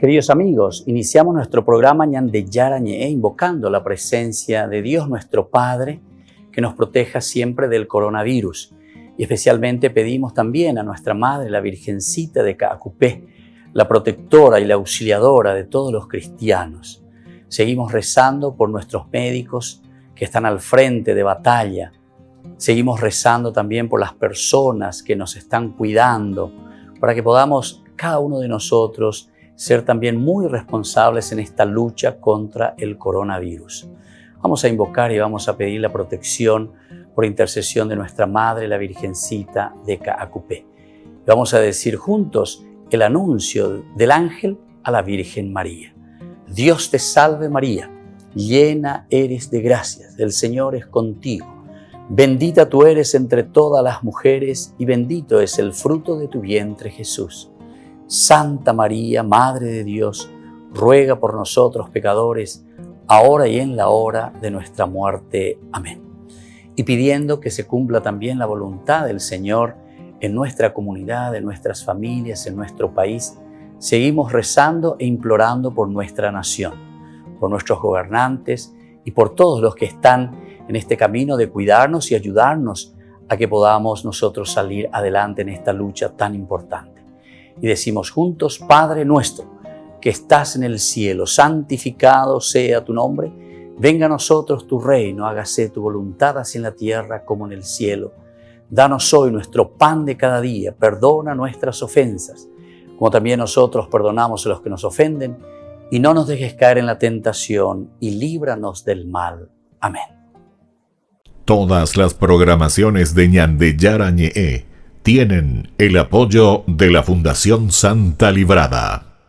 Queridos amigos, iniciamos nuestro programa Ñande Yara Ñe, invocando la presencia de Dios nuestro Padre, que nos proteja siempre del coronavirus. Y especialmente pedimos también a nuestra Madre, la Virgencita de Caacupé, la protectora y la auxiliadora de todos los cristianos. Seguimos rezando por nuestros médicos que están al frente de batalla. Seguimos rezando también por las personas que nos están cuidando, para que podamos, cada uno de nosotros, ser también muy responsables en esta lucha contra el coronavirus. Vamos a invocar y vamos a pedir la protección por intercesión de nuestra Madre, la Virgencita de Caacupé. Vamos a decir juntos el anuncio del ángel a la Virgen María. Dios te salve María, llena eres de gracias, el Señor es contigo. Bendita tú eres entre todas las mujeres y bendito es el fruto de tu vientre Jesús. Santa María, Madre de Dios, ruega por nosotros pecadores, ahora y en la hora de nuestra muerte. Amén. Y pidiendo que se cumpla también la voluntad del Señor en nuestra comunidad, en nuestras familias, en nuestro país, seguimos rezando e implorando por nuestra nación, por nuestros gobernantes y por todos los que están en este camino de cuidarnos y ayudarnos a que podamos nosotros salir adelante en esta lucha tan importante. Y decimos juntos: Padre nuestro, que estás en el cielo, santificado sea tu nombre. Venga a nosotros tu reino, hágase tu voluntad así en la tierra como en el cielo. Danos hoy nuestro pan de cada día, perdona nuestras ofensas, como también nosotros perdonamos a los que nos ofenden, y no nos dejes caer en la tentación, y líbranos del mal. Amén. Todas las programaciones de Ñande Yara Ñe tienen el apoyo de la Fundación Santa Librada.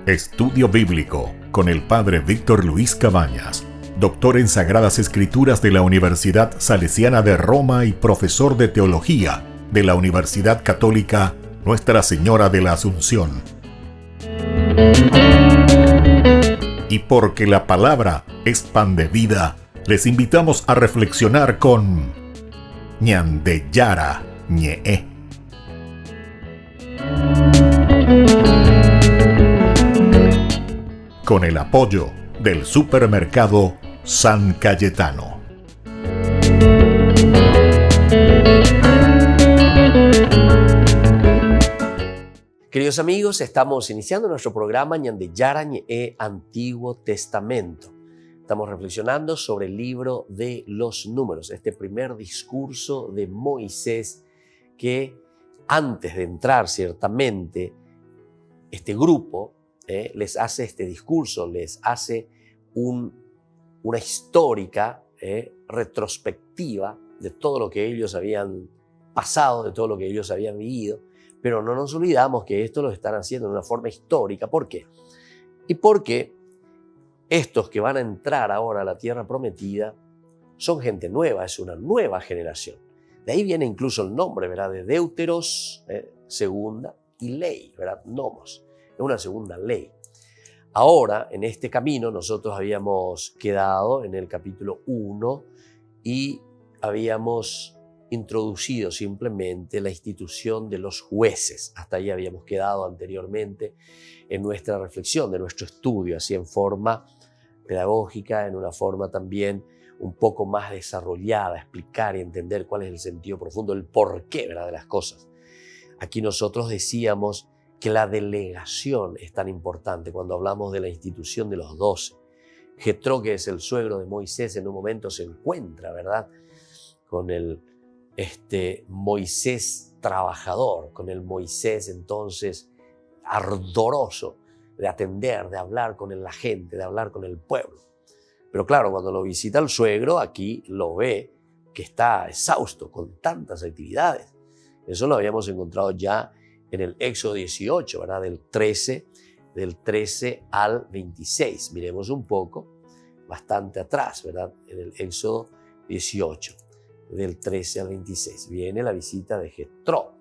Estudio Bíblico con el Padre Víctor Luis Cabañas, doctor en Sagradas Escrituras de la Universidad Salesiana de Roma y profesor de Teología de la Universidad Católica Nuestra Señora de la Asunción. Y porque la palabra es pan de vida, les invitamos a reflexionar con Ñande Yara Ñe. Con el apoyo del supermercado San Cayetano. Queridos amigos, estamos iniciando nuestro programa Ñande Yara Ñe Antiguo Testamento. Estamos reflexionando sobre el libro de los Números, este primer discurso de Moisés que antes de entrar ciertamente este grupo les hace este discurso, les hace una histórica retrospectiva de todo lo que ellos habían pasado, de todo lo que ellos habían vivido. Pero no nos olvidamos que esto lo están haciendo de una forma histórica. ¿Por qué? Y porque estos que van a entrar ahora a la tierra prometida son gente nueva, es una nueva generación. De ahí viene incluso el nombre, ¿verdad? De Deuteros, segunda, y ley, ¿verdad? Nomos, es una segunda ley. Ahora, en este camino, nosotros habíamos quedado en el capítulo 1 y habíamos introducido simplemente la institución de los jueces. Hasta ahí habíamos quedado anteriormente en nuestra reflexión, de nuestro estudio, así en forma pedagógica, en una forma también un poco más desarrollada, explicar y entender cuál es el sentido profundo, el porqué, ¿verdad?, de las cosas. Aquí nosotros decíamos que la delegación es tan importante cuando hablamos de la institución de los 12. Jetro, que es el suegro de Moisés, en un momento se encuentra, ¿verdad?, con el Moisés trabajador, con el Moisés entonces ardoroso de atender, de hablar con la gente, de hablar con el pueblo. Pero claro, cuando lo visita el suegro, aquí lo ve que está exhausto con tantas actividades. Eso lo habíamos encontrado ya en el Éxodo 18, ¿verdad? Del 13 al 26. Miremos un poco, bastante atrás, ¿verdad? En el Éxodo 18. Del 13 al 26. Viene la visita de Jetro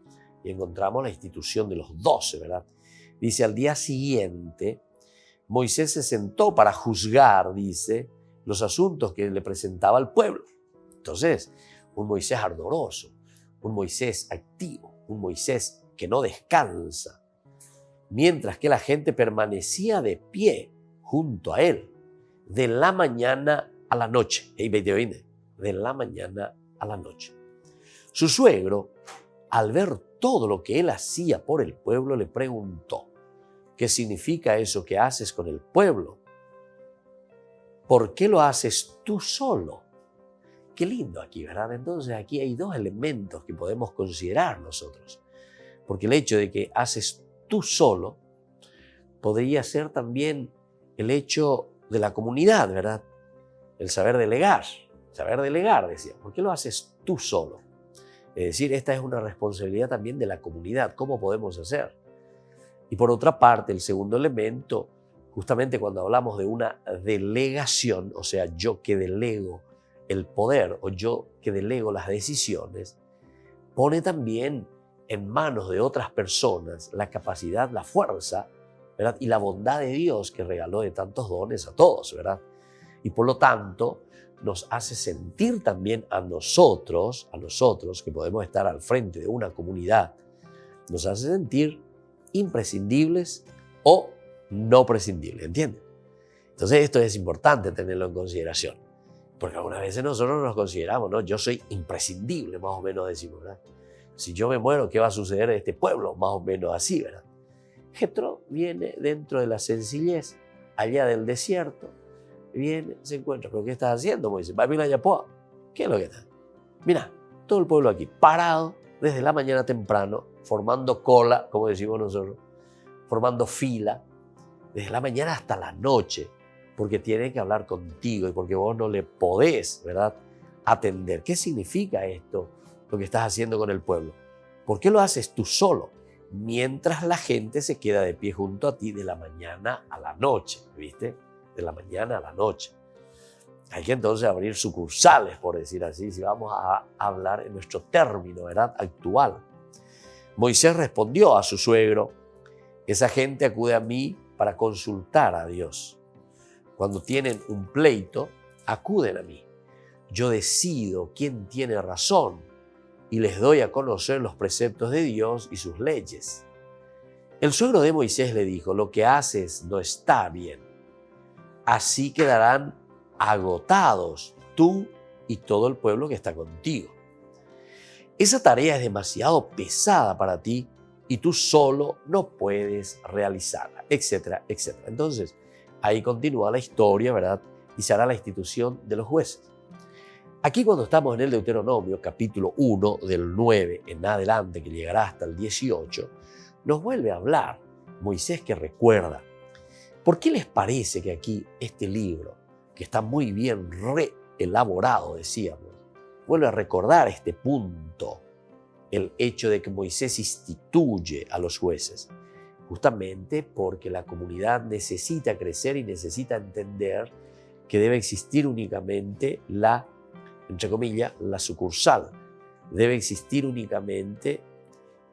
y encontramos la institución de los 12, ¿verdad? Dice: al día siguiente, Moisés se sentó para juzgar, dice, los asuntos que le presentaba al pueblo. Entonces, un Moisés ardoroso, un Moisés activo, un Moisés que no descansa, mientras que la gente permanecía de pie junto a él, de la mañana a la noche. De la mañana a la noche. Su suegro, al ver todo lo que él hacía por el pueblo, le preguntó: ¿qué significa eso que haces con el pueblo? ¿Por qué lo haces tú solo? Qué lindo aquí, ¿verdad? Entonces aquí hay dos elementos que podemos considerar nosotros. Porque el hecho de que haces tú solo podría ser también el hecho de la comunidad, ¿verdad? El saber delegar, decía. ¿Por qué lo haces tú solo? Es decir, esta es una responsabilidad también de la comunidad. ¿Cómo podemos hacer? Y por otra parte, el segundo elemento, justamente cuando hablamos de una delegación, o sea, yo que delego el poder o yo que delego las decisiones, pone también en manos de otras personas la capacidad, la fuerza, ¿verdad? Y la bondad de Dios que regaló de tantos dones a todos, ¿verdad? Y por lo tanto nos hace sentir también a nosotros que podemos estar al frente de una comunidad, nos hace sentir imprescindibles o no prescindibles, ¿entienden? Entonces esto es importante tenerlo en consideración, porque algunas veces nosotros nos consideramos, ¿no? Yo soy imprescindible, más o menos decimos, ¿verdad? Si yo me muero, ¿qué va a suceder en este pueblo? Más o menos así, ¿verdad? Jethro viene dentro de la sencillez, allá del desierto, viene, se encuentra, ¿pero qué estás haciendo? Moisés, va a mirar Yapoa. ¿Qué es lo que está? Mira, todo el pueblo aquí, parado desde la mañana temprano, formando cola, como decimos nosotros, formando fila, desde la mañana hasta la noche, porque tiene que hablar contigo y porque vos no le podés, ¿verdad?, atender. ¿Qué significa esto, lo que estás haciendo con el pueblo? ¿Por qué lo haces tú solo? Mientras la gente se queda de pie junto a ti de la mañana a la noche, ¿viste? De la mañana a la noche. Hay que entonces abrir sucursales, por decir así, si vamos a hablar en nuestro término, ¿verdad?, actual. Moisés respondió a su suegro: esa gente acude a mí para consultar a Dios. Cuando tienen un pleito, acuden a mí. Yo decido quién tiene razón y les doy a conocer los preceptos de Dios y sus leyes. El suegro de Moisés le dijo: lo que haces no está bien. Así quedarán agotados tú y todo el pueblo que está contigo. Esa tarea es demasiado pesada para ti y tú solo no puedes realizarla, etcétera, etcétera. Entonces, ahí continúa la historia, ¿verdad? Y se hará la institución de los jueces. Aquí cuando estamos en el Deuteronomio, capítulo 1, del 9 en adelante, que llegará hasta el 18, nos vuelve a hablar Moisés, que recuerda. ¿Por qué les parece que aquí este libro, que está muy bien reelaborado, decíamos, vuelve a recordar este punto, el hecho de que Moisés instituye a los jueces? Justamente porque la comunidad necesita crecer y necesita entender que debe existir únicamente la, entre comillas, la sucursal. Debe existir únicamente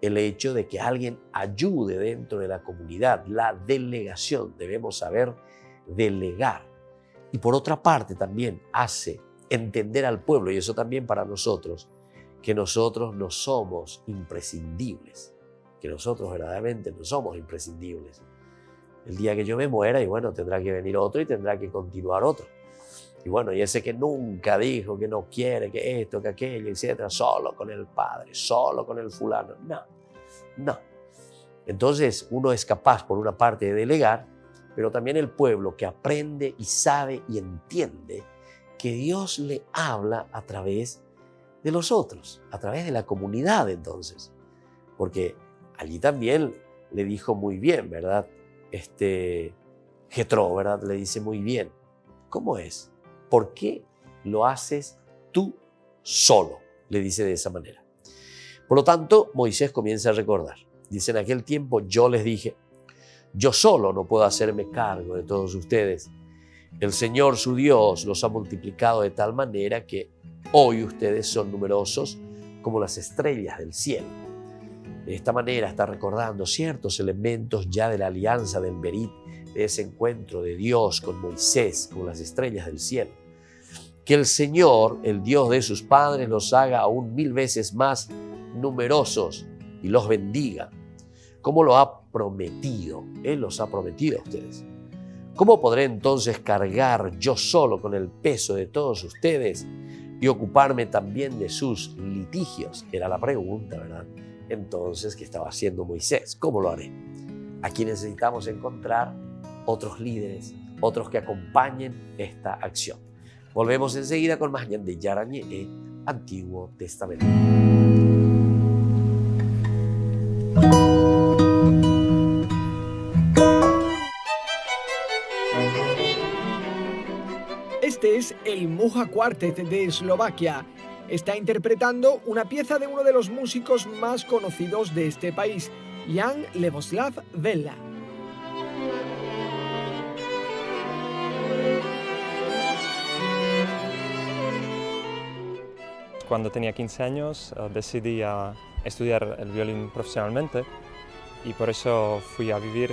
el hecho de que alguien ayude dentro de la comunidad, la delegación. Debemos saber delegar. Y por otra parte también hace entender al pueblo, y eso también para nosotros, que nosotros no somos imprescindibles, que nosotros verdaderamente no somos imprescindibles. El día que yo me muera, y bueno, tendrá que venir otro y tendrá que continuar otro. Y bueno, y ese que nunca dijo, que no quiere, que esto, que aquello, etcétera, solo con el padre, solo con el fulano. No. Entonces uno es capaz, por una parte, de delegar, pero también el pueblo que aprende y sabe y entiende que Dios le habla a través de los otros, a través de la comunidad entonces. Porque allí también le dijo muy bien, ¿verdad? Jethro, ¿verdad? Le dice muy bien. ¿Cómo es? ¿Por qué lo haces tú solo? Le dice de esa manera. Por lo tanto, Moisés comienza a recordar. Dice: en aquel tiempo yo les dije, yo solo no puedo hacerme cargo de todos ustedes. El Señor, su Dios, los ha multiplicado de tal manera que hoy ustedes son numerosos como las estrellas del cielo. De esta manera está recordando ciertos elementos ya de la alianza del Berit, de ese encuentro de Dios con Moisés, como las estrellas del cielo. Que el Señor, el Dios de sus padres, los haga aún 1000 veces más numerosos y los bendiga, como lo ha prometido. Él los ha prometido a ustedes. ¿Cómo podré entonces cargar yo solo con el peso de todos ustedes y ocuparme también de sus litigios? Era la pregunta, ¿verdad? Entonces, ¿qué estaba haciendo Moisés? ¿Cómo lo haré? Aquí necesitamos encontrar otros líderes, otros que acompañen esta acción. Volvemos enseguida con más Ñan de Yara Ñe'e, Antiguo Testamento. Este es el Mucha Quartet de Eslovaquia. Está interpretando una pieza de uno de los músicos más conocidos de este país, Jan Leboslav Vella. Cuando tenía 15 años decidí estudiar el violín profesionalmente y por eso fui a vivir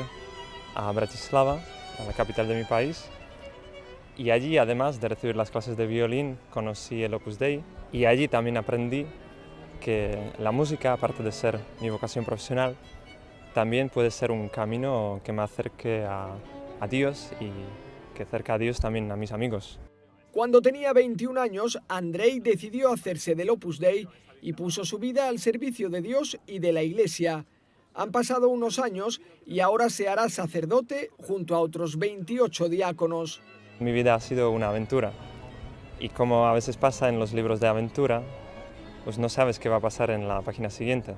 a Bratislava, a la capital de mi país. Y allí, además de recibir las clases de violín, conocí el Opus Dei y allí también aprendí que la música, aparte de ser mi vocación profesional, también puede ser un camino que me acerque a Dios y que acerque a Dios también a mis amigos. Cuando tenía 21 años, Andrei decidió hacerse del Opus Dei y puso su vida al servicio de Dios y de la Iglesia. Han pasado unos años y ahora se hará sacerdote junto a otros 28 diáconos. Mi vida ha sido una aventura y como a veces pasa en los libros de aventura, pues no sabes qué va a pasar en la página siguiente.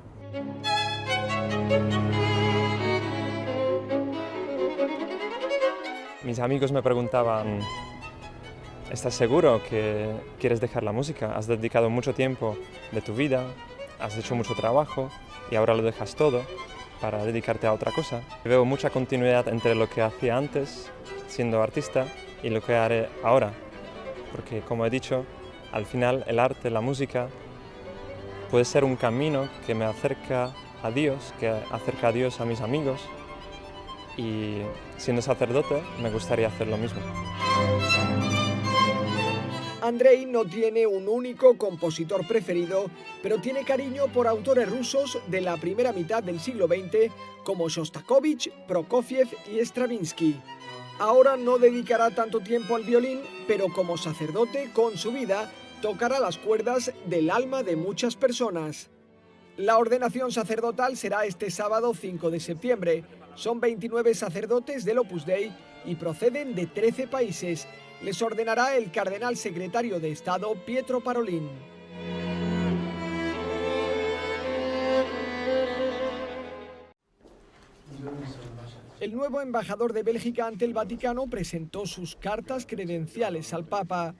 Mis amigos me preguntaban: ¿estás seguro que quieres dejar la música? Has dedicado mucho tiempo de tu vida, has hecho mucho trabajo y ahora lo dejas todo para dedicarte a otra cosa. Veo mucha continuidad entre lo que hacía antes, siendo artista, y lo que haré ahora, porque como he dicho, al final el arte, la música, puede ser un camino que me acerca a Dios, que acerca a Dios a mis amigos, y siendo sacerdote me gustaría hacer lo mismo. Andrei no tiene un único compositor preferido, pero tiene cariño por autores rusos de la primera mitad del siglo XX como Shostakovich, Prokofiev y Stravinsky. Ahora no dedicará tanto tiempo al violín, pero como sacerdote, con su vida, tocará las cuerdas del alma de muchas personas. La ordenación sacerdotal será este sábado 5 de septiembre. Son 29 sacerdotes del Opus Dei y proceden de 13 países. Les ordenará el cardenal secretario de Estado Pietro Parolin. El nuevo embajador de Bélgica ante el Vaticano presentó sus cartas credenciales al Papa.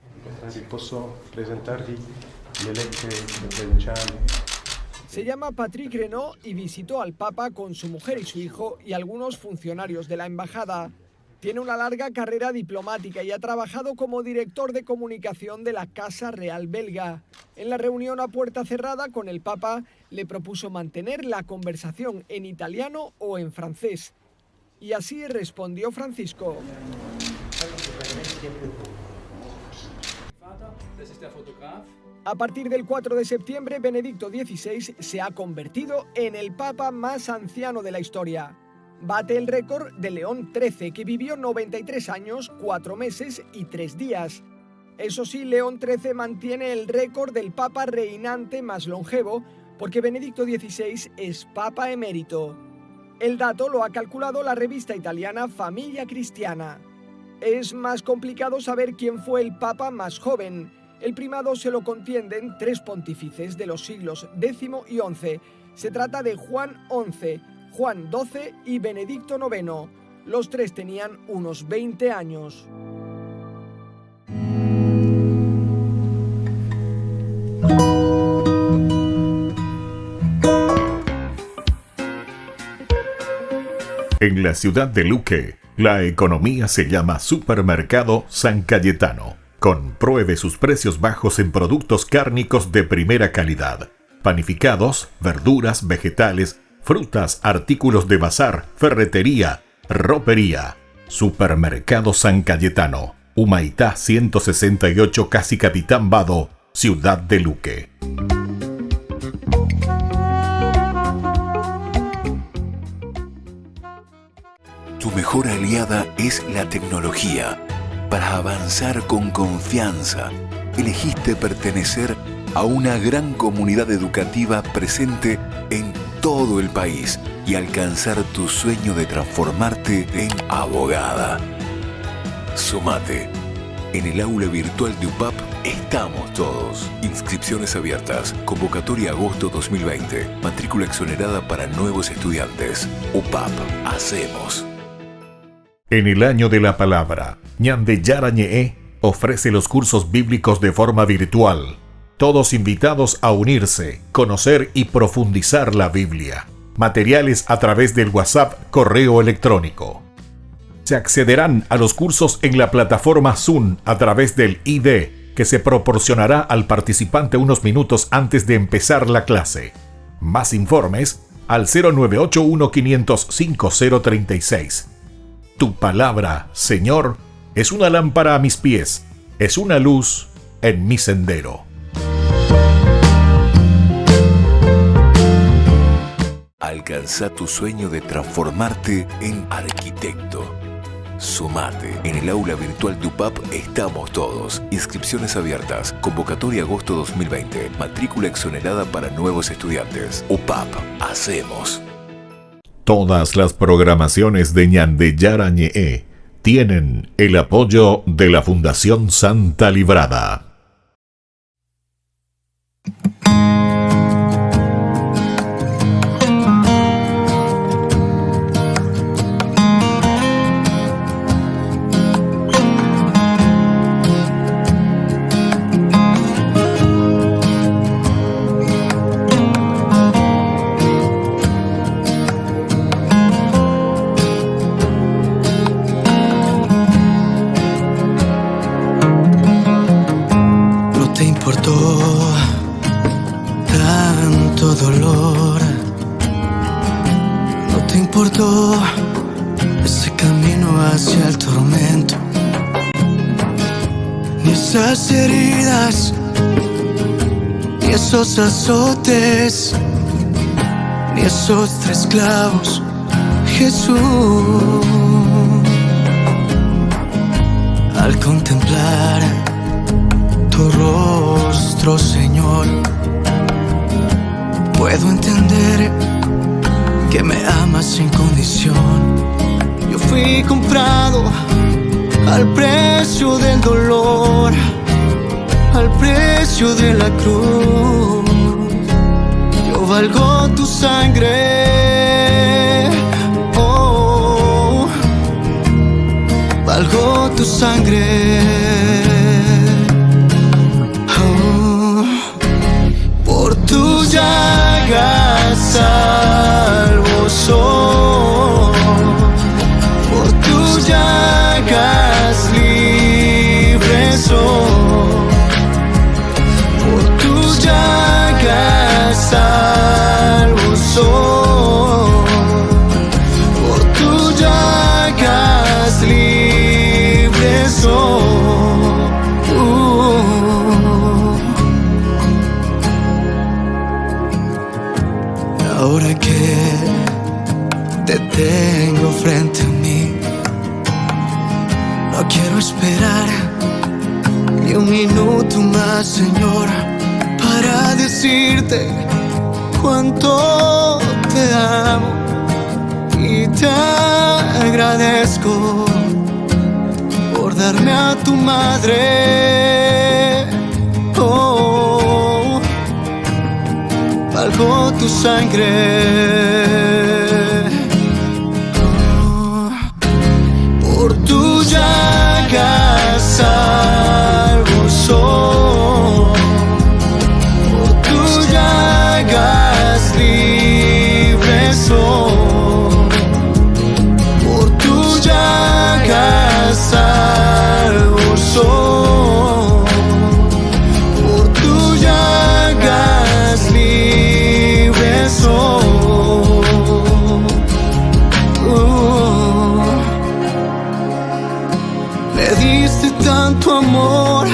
Se llama Patrick Renaud y visitó al Papa con su mujer y su hijo y algunos funcionarios de la embajada. Tiene una larga carrera diplomática y ha trabajado como director de comunicación de la Casa Real belga. En la reunión a puerta cerrada con el Papa le propuso mantener la conversación en italiano o en francés. Y así respondió Francisco. A partir del 4 de septiembre, Benedicto XVI se ha convertido en el Papa más anciano de la historia. Bate el récord de León XIII, que vivió 93 años, 4 meses y 3 días. Eso sí, León XIII mantiene el récord del Papa reinante más longevo, porque Benedicto XVI es Papa emérito. El dato lo ha calculado la revista italiana Famiglia Cristiana. Es más complicado saber quién fue el Papa más joven. El primado se lo contienden 3 pontífices de los siglos X y XI. Se trata de Juan XI, Juan XII y Benedicto IX. Los 3 tenían unos 20 años. En la ciudad de Luque, la economía se llama Supermercado San Cayetano. Compruebe sus precios bajos en productos cárnicos de primera calidad. Panificados, verduras, vegetales, frutas, artículos de bazar, ferretería, ropería. Supermercado San Cayetano. Humaitá 168, Casi Capitán Vado, ciudad de Luque. mejor aliada es la tecnología. Para avanzar con confianza, elegiste pertenecer a una gran comunidad educativa presente en todo el país y alcanzar tu sueño de transformarte en abogada. Sumate. En el aula virtual de UPAP estamos todos. Inscripciones abiertas. Convocatoria agosto 2020. Matrícula exonerada para nuevos estudiantes. UPAP. Hacemos. En el año de la palabra, Ñande Yara Ñe'e ofrece los cursos bíblicos de forma virtual. Todos invitados a unirse, conocer y profundizar la Biblia. Materiales a través del WhatsApp, correo electrónico. Se accederán a los cursos en la plataforma Zoom a través del ID, que se proporcionará al participante unos minutos antes de empezar la clase. Más informes al 0981-500-5036. Tu palabra, Señor, es una lámpara a mis pies, es una luz en mi sendero. Alcanza tu sueño de transformarte en arquitecto. Sumate. En el aula virtual de UPAP estamos todos. Inscripciones abiertas. Convocatoria agosto 2020. Matrícula exonerada para nuevos estudiantes. UPAP. Hacemos. Todas las programaciones de Ñande Yara Ñe'e tienen el apoyo de la Fundación Santa Librada. Ese camino hacia el tormento, ni esas heridas, ni esos azotes, ni esos 3 clavos, Jesús. Al contemplar tu rostro, Señor, puedo entender que me amas sin condición. Yo fui comprado al precio del dolor, al precio de la cruz. Yo valgo tu sangre, oh, valgo tu sangre, oh, por tus llagas salvo soy, por tus llagas libre soy, por tus llagas salvo soy, por tus llagas libre soy. Ahora que te tengo frente a mí, no quiero esperar ni un minuto más, Señor, para decirte cuánto te amo y te agradezco por darme a tu madre. Oh, valgo tu sangre. Por tus llagas salvo soy, por tus llagas libre soy, por tus llagas salvo soy, por tus llagas libre soy. Me diste tanto amor,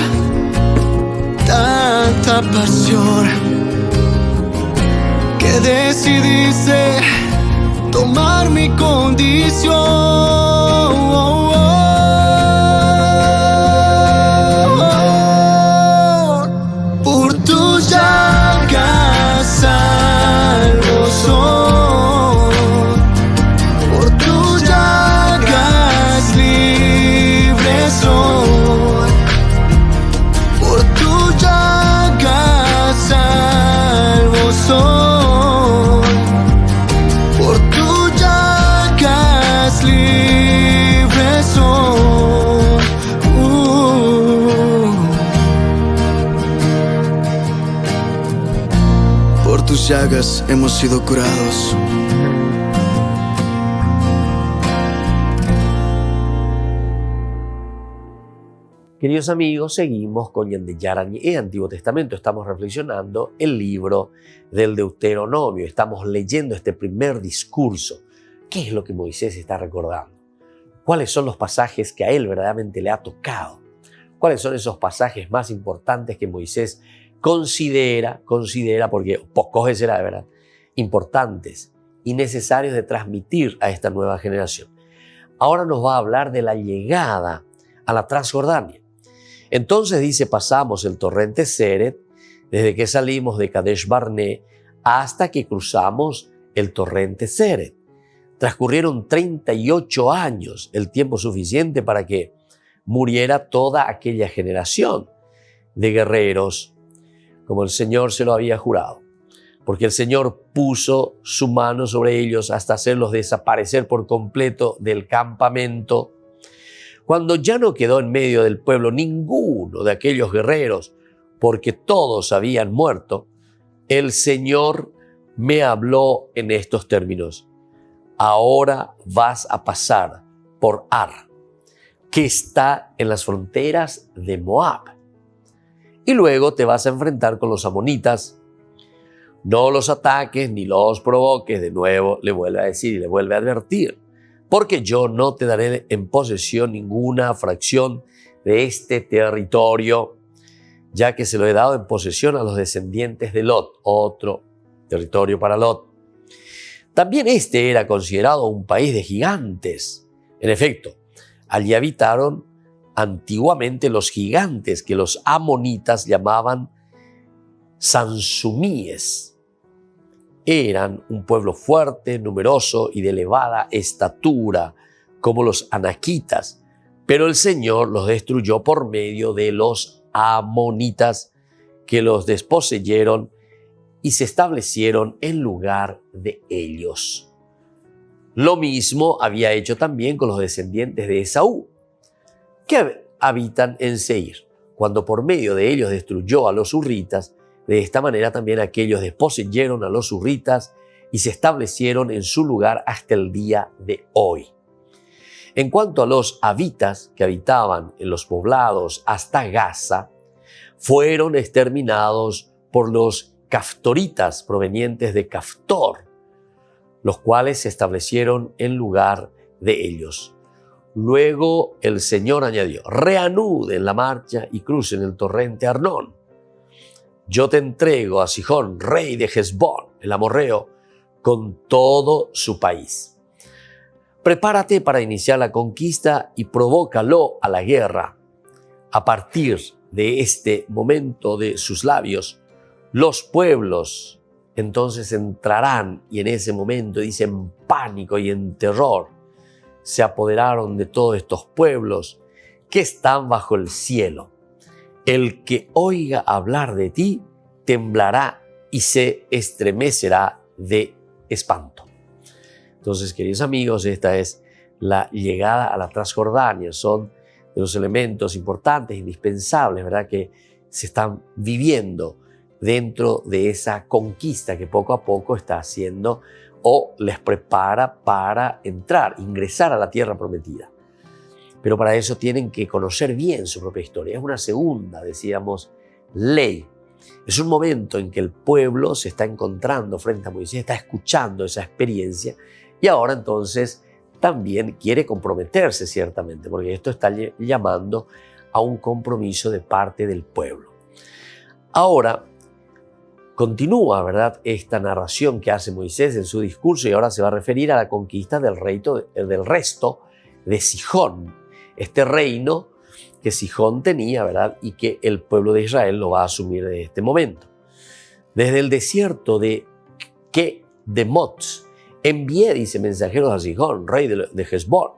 tanta pasión, que decidiste tomar mi condición. llagas hemos sido curados. Queridos amigos, seguimos con Ñan de Yarañe, Antiguo Testamento. Estamos reflexionando el libro del Deuteronomio. Estamos leyendo este primer discurso. ¿Qué es lo que Moisés está recordando? ¿Cuáles son los pasajes que a él verdaderamente le ha tocado? ¿Cuáles son esos pasajes más importantes que Moisés considera, porque pocos será de verdad, importantes y necesarios de transmitir a esta nueva generación? Ahora nos va a hablar de la llegada a la Transjordania. Entonces dice, pasamos el torrente Seret desde que salimos de Kadesh Barné hasta que cruzamos el torrente Seret. Transcurrieron 38 años, el tiempo suficiente para que muriera toda aquella generación de guerreros, como el Señor se lo había jurado, porque el Señor puso su mano sobre ellos hasta hacerlos desaparecer por completo del campamento. Cuando ya no quedó en medio del pueblo ninguno de aquellos guerreros, porque todos habían muerto, el Señor me habló en estos términos: ahora vas a pasar por Ar, que está en las fronteras de Moab, y luego te vas a enfrentar con los amonitas. No los ataques ni los provoques. De nuevo le vuelve a decir y le vuelve a advertir: porque yo no te daré en posesión ninguna fracción de este territorio, ya que se lo he dado en posesión a los descendientes de Lot, otro territorio para Lot. También este era considerado un país de gigantes. En efecto, allí habitaron antiguamente los gigantes que los amonitas llamaban sansumíes. Eran un pueblo fuerte, numeroso y de elevada estatura, como los anaquitas, pero el Señor los destruyó por medio de los amonitas, que los desposeyeron y se establecieron en lugar de ellos. Lo mismo había hecho también con los descendientes de Esaú, que habitan en Seir, cuando por medio de ellos destruyó a los hurritas. De esta manera también aquellos desposeyeron a los hurritas y se establecieron en su lugar hasta el día de hoy. En cuanto a los habitas que habitaban en los poblados hasta Gaza, fueron exterminados por los caftoritas provenientes de Caftor, los cuales se establecieron en lugar de ellos. Luego el Señor añadió: reanuden la marcha y crucen el torrente Arnón. Yo te entrego a Sihón, rey de Hesbón, el amorreo, con todo su país. Prepárate para iniciar la conquista y provócalo a la guerra. A partir de este momento de sus labios, los pueblos entonces entrarán, y en ese momento, dice, en pánico y en terror, se apoderaron de todos estos pueblos que están bajo el cielo. El que oiga hablar de ti temblará y se estremecerá de espanto. Entonces, queridos amigos, esta es la llegada a la Transjordania. Son de los elementos importantes, indispensables, ¿verdad?, que se están viviendo dentro de esa conquista que poco a poco está haciendo o les prepara para ingresar a la tierra prometida. Pero para eso tienen que conocer bien su propia historia. Es una segunda, decíamos, ley. Es un momento en que el pueblo se está encontrando frente a Moisés, está escuchando esa experiencia y ahora entonces también quiere comprometerse ciertamente, porque esto está llamando a un compromiso de parte del pueblo. Ahora continúa, ¿verdad?, esta narración que hace Moisés en su discurso y ahora se va a referir a la conquista del resto de Sihón. Este reino que Sihón tenía, ¿verdad?, y que el pueblo de Israel lo va a asumir de este momento. Desde el desierto de Kedemot envié, dice, mensajeros a Sihón, rey de Hesbón,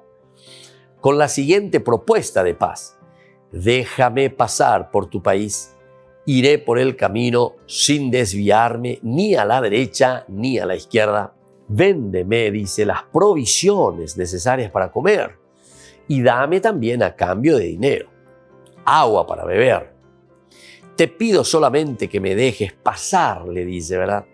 con la siguiente propuesta de paz: déjame pasar por tu país, iré por el camino sin desviarme ni a la derecha ni a la izquierda. Véndeme, dice, las provisiones necesarias para comer y dame también a cambio de dinero agua para beber. Te pido solamente que me dejes pasar, le dice, ¿verdad?,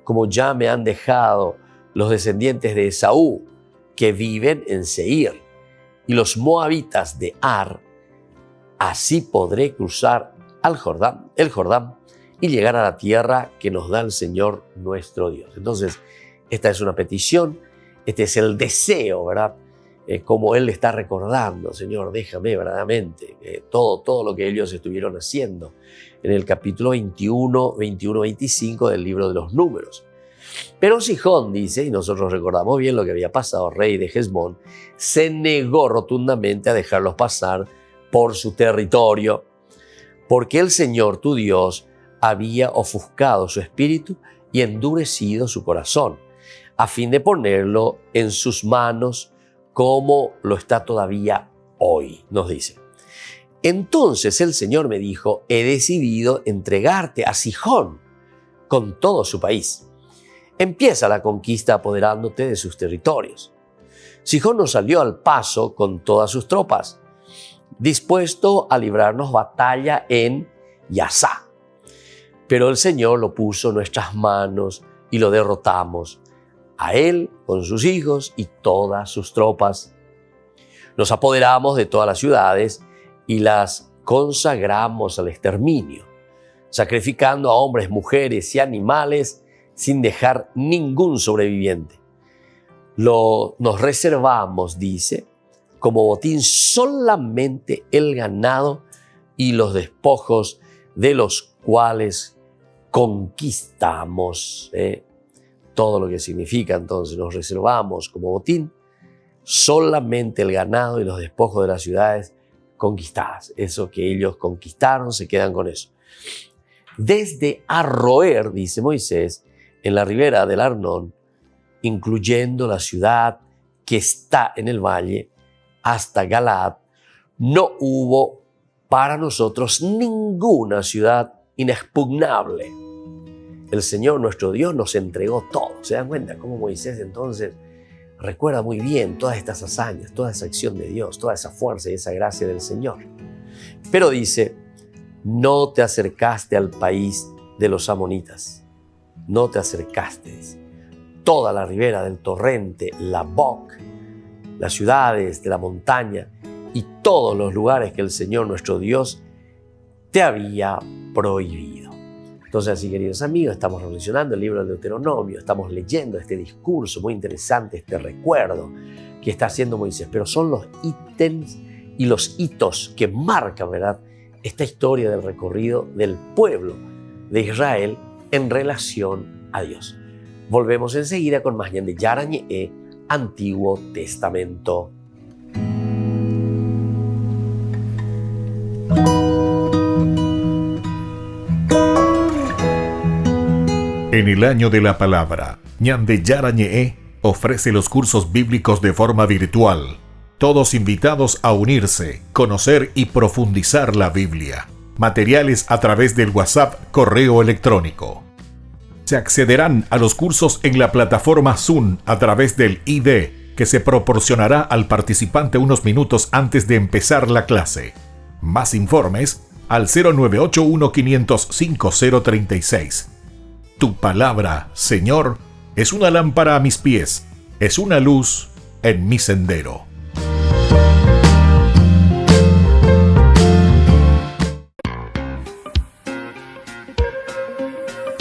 como ya me han dejado los descendientes de Esaú, que viven en Seir, y los moabitas de Ar, así podré cruzar el Jordán, y llegar a la tierra que nos da el Señor nuestro Dios. Entonces, esta es una petición, este es el deseo, ¿verdad? Como Él le está recordando, Señor, déjame verdaderamente todo lo que ellos estuvieron haciendo en el capítulo 21-25 del libro de los Números. Pero Sihón dice, y nosotros recordamos bien lo que había pasado, rey de Hesbón, se negó rotundamente a dejarlos pasar por su territorio, porque el Señor, tu Dios, había ofuscado su espíritu y endurecido su corazón, a fin de ponerlo en sus manos como lo está todavía hoy, nos dice. Entonces el Señor me dijo, he decidido entregarte a Sihón con todo su país. Empieza la conquista apoderándote de sus territorios. Sihón nos salió al paso con todas sus tropas, dispuesto a librarnos batalla en Yazá. Pero el Señor lo puso en nuestras manos y lo derrotamos, a él con sus hijos y todas sus tropas. Nos apoderamos de todas las ciudades y las consagramos al exterminio, sacrificando a hombres, mujeres y animales sin dejar ningún sobreviviente. Nos reservamos, dice, como botín solamente el ganado y los despojos de los cuales conquistamos. Todo lo que significa, entonces, nos reservamos como botín solamente el ganado y los despojos de las ciudades conquistadas. Eso que ellos conquistaron, se quedan con eso. Desde Arroer, dice Moisés, en la ribera del Arnón, incluyendo la ciudad que está en el valle, hasta Galaad, no hubo para nosotros ninguna ciudad inexpugnable. El Señor nuestro Dios nos entregó todo. ¿Se dan cuenta cómo Moisés entonces recuerda muy bien todas estas hazañas, toda esa acción de Dios, toda esa fuerza y esa gracia del Señor? Pero dice, no te acercaste al país de los amonitas. No te acercaste, dice. Toda la ribera del torrente, la Boc, las ciudades de la montaña y todos los lugares que el Señor nuestro Dios te había prohibido. Entonces, así, queridos amigos, estamos reflexionando el libro del Deuteronomio, estamos leyendo este discurso muy interesante, este recuerdo que está haciendo Moisés, pero son los ítems y los hitos que marcan, ¿verdad?, esta historia del recorrido del pueblo de Israel en relación a Dios. Volvemos enseguida con más de Yarañe, Antiguo Testamento. En el año de la palabra, Ñande Yarañe ofrece los cursos bíblicos de forma virtual. Todos invitados a unirse, conocer y profundizar la Biblia. Materiales a través del WhatsApp, correo electrónico. Se accederán a los cursos en la plataforma Zoom a través del ID, que se proporcionará al participante unos minutos antes de empezar la clase. Más informes al 0981-500-5036. Tu palabra, Señor, es una lámpara a mis pies, es una luz en mi sendero.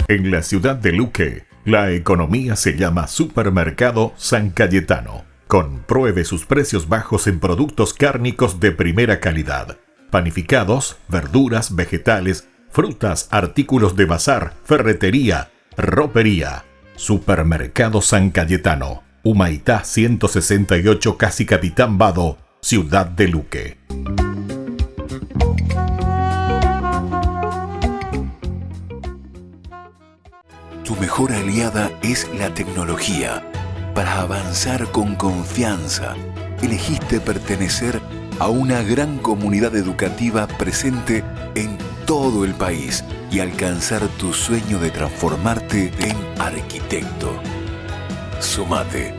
En la ciudad de Luque, la economía se llama Supermercado San Cayetano. Compruebe sus precios bajos en productos cárnicos de primera calidad. Panificados, verduras, vegetales, frutas, artículos de bazar, ferretería, ropería. Supermercado San Cayetano, Humaitá 168, Casi Capitán Vado, Ciudad de Luque. Tu mejor aliada es la tecnología. Para avanzar con confianza, elegiste pertenecer a una gran comunidad educativa presente en todo el país y alcanzar tu sueño de transformarte en arquitecto. Sumate.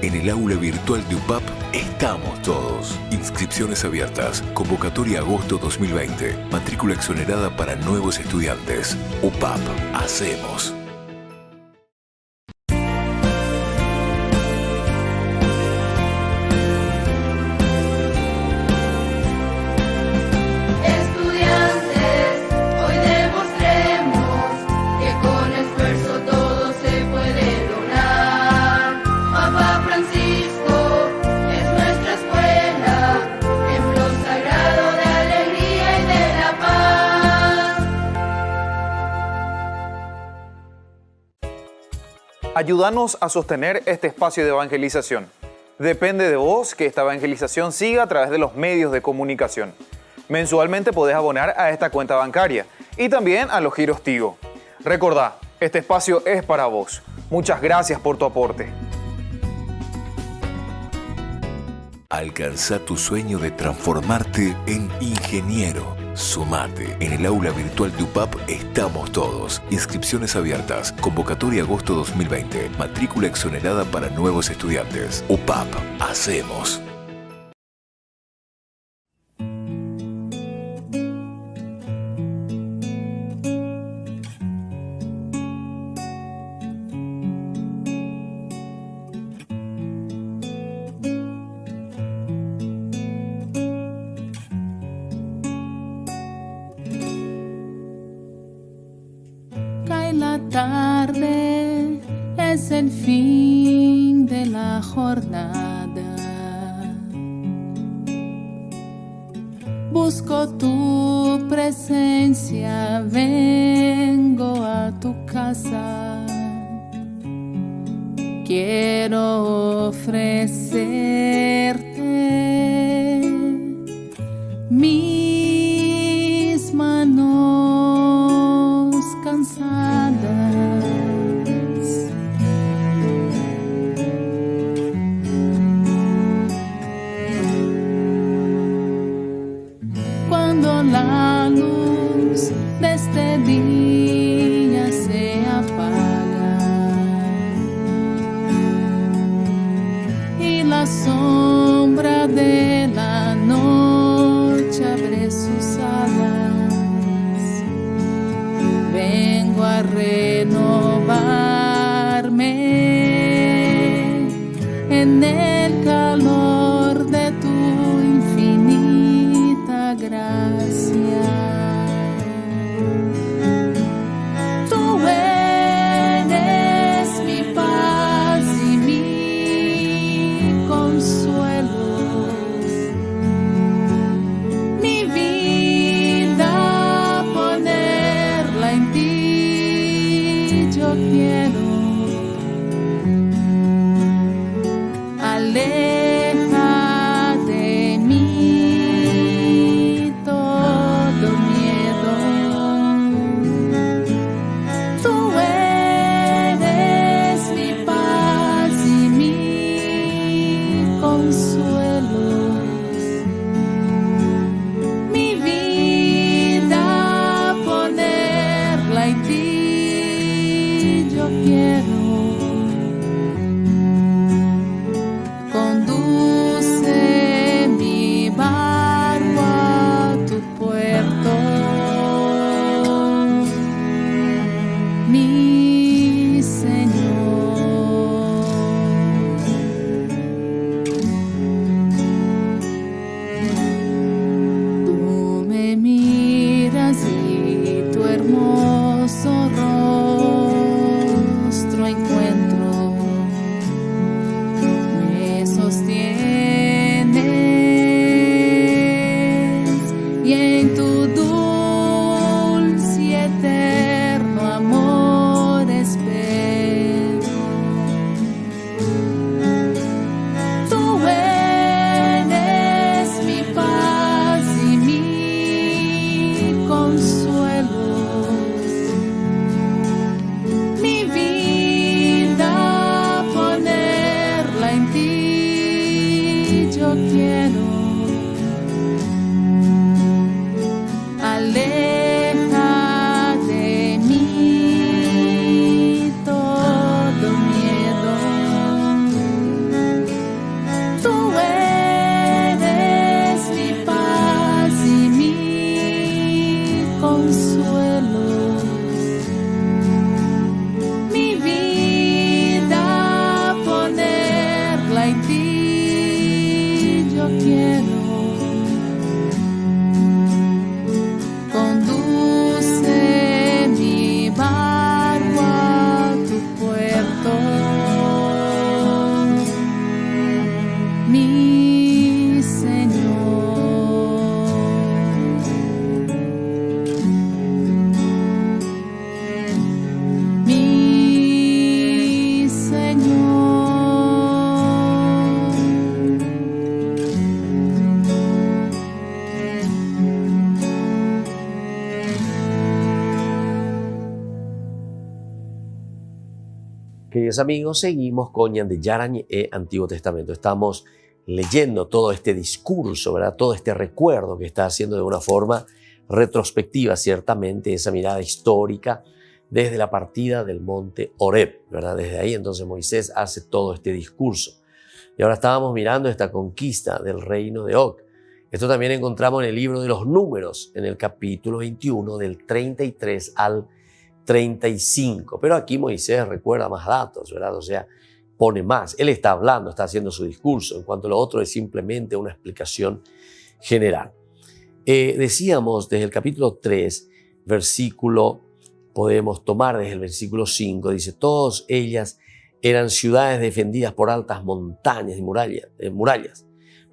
En el aula virtual de UPAP estamos todos. Inscripciones abiertas. Convocatoria agosto 2020. Matrícula exonerada para nuevos estudiantes. UPAP. Hacemos. Ayúdanos a sostener este espacio de evangelización. Depende de vos que esta evangelización siga a través de los medios de comunicación. Mensualmente podés abonar a esta cuenta bancaria y también a los giros Tigo. Recordá, este espacio es para vos. Muchas gracias por tu aporte. Alcanza tu sueño de transformarte en ingeniero. Sumate. En el aula virtual de UPAP estamos todos. Inscripciones abiertas. Convocatoria agosto 2020. Matrícula exonerada para nuevos estudiantes. UPAP. Hacemos. La tarde es el fin de la jornada. Busco tu presencia, vengo a tu casa. Quiero ofrecerte mis manos cansadas. Cuando la luz de este día se apaga y la sombra de la noche abre sus alas, vengo a renovarme en el calor de tu infinita gracia. Tú eres mi paz y mi consuelo, mi vida ponerla en ti. Yo quiero aleja de mí todo miedo. Tú eres mi paz y mi consuelo, mi vida ponerla en ti. Yo quiero. Conduce mi barco a tu puerto, mi Señor. Tú me miras y tu hermoso rostro encuentro. Sostienes y en tu dulce y eterno amor espero. Tú eres mi paz y mi consuelo, mi vida ponerla en ti. Yo quiero aleja de mí todo miedo. Tú eres mi paz y mi consuelo, mi vida ponerla en ti. Yo quiero. Conduce mi barco a tu puerto, mi Señor. Queridos amigos, seguimos con Ñan de Yarañe Antiguo Testamento. Estamos leyendo todo este discurso, ¿verdad? Todo este recuerdo que está haciendo de una forma retrospectiva, ciertamente, esa mirada histórica desde la partida del monte Horeb, ¿verdad? Desde ahí entonces Moisés hace todo este discurso. Y ahora estábamos mirando esta conquista del reino de Og. Esto también encontramos en el libro de los Números, en el capítulo 21, del 33 al 35. Pero aquí Moisés recuerda más datos, ¿verdad? O sea, pone más. Él está hablando, está haciendo su discurso. En cuanto a lo otro es simplemente una explicación general. Decíamos desde el capítulo 3, podemos tomar desde el versículo 5, dice, todas ellas eran ciudades defendidas por altas montañas y murallas,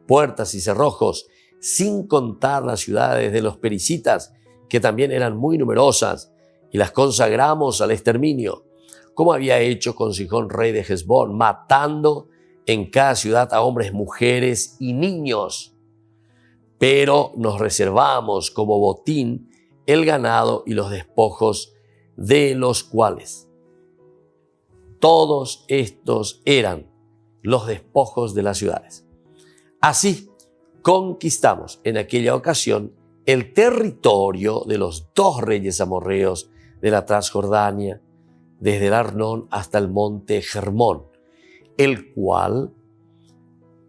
puertas y cerrojos, sin contar las ciudades de los perisitas, que también eran muy numerosas, y las consagramos al exterminio, como había hecho con Sihón, rey de Hesbón, matando en cada ciudad a hombres, mujeres y niños. Pero nos reservamos como botín el ganado y los despojos de los cuales. Todos estos eran los despojos de las ciudades. Así conquistamos en aquella ocasión el territorio de los 2 reyes amorreos de la Transjordania, desde el Arnón hasta el monte Hermón, el cual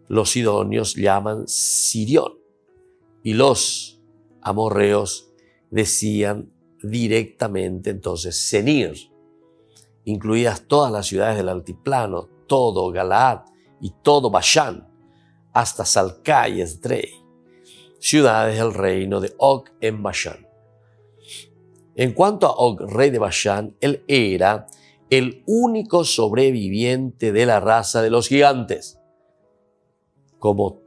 los sidonios llaman Sirión, y los amorreos decían directamente entonces Senir, incluidas todas las ciudades del altiplano, todo Galaad y todo Bashán, hasta Salcá y Esdrei, ciudades del reino de Og en Bashán. En cuanto a Og, rey de Bashán, él era el único sobreviviente de la raza de los gigantes, como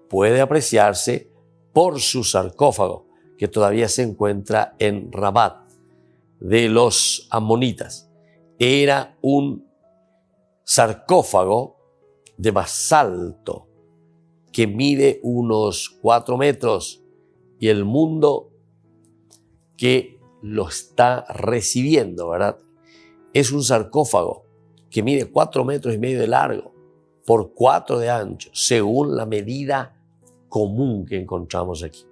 puede apreciarse por su sarcófago, que todavía se encuentra en Rabat de los amonitas. Era un sarcófago de basalto que mide unos 4 metros, y el mundo que lo está recibiendo, ¿verdad? Es un sarcófago que mide 4,5 metros de largo por 4 de ancho, según la medida común que encontramos aquí.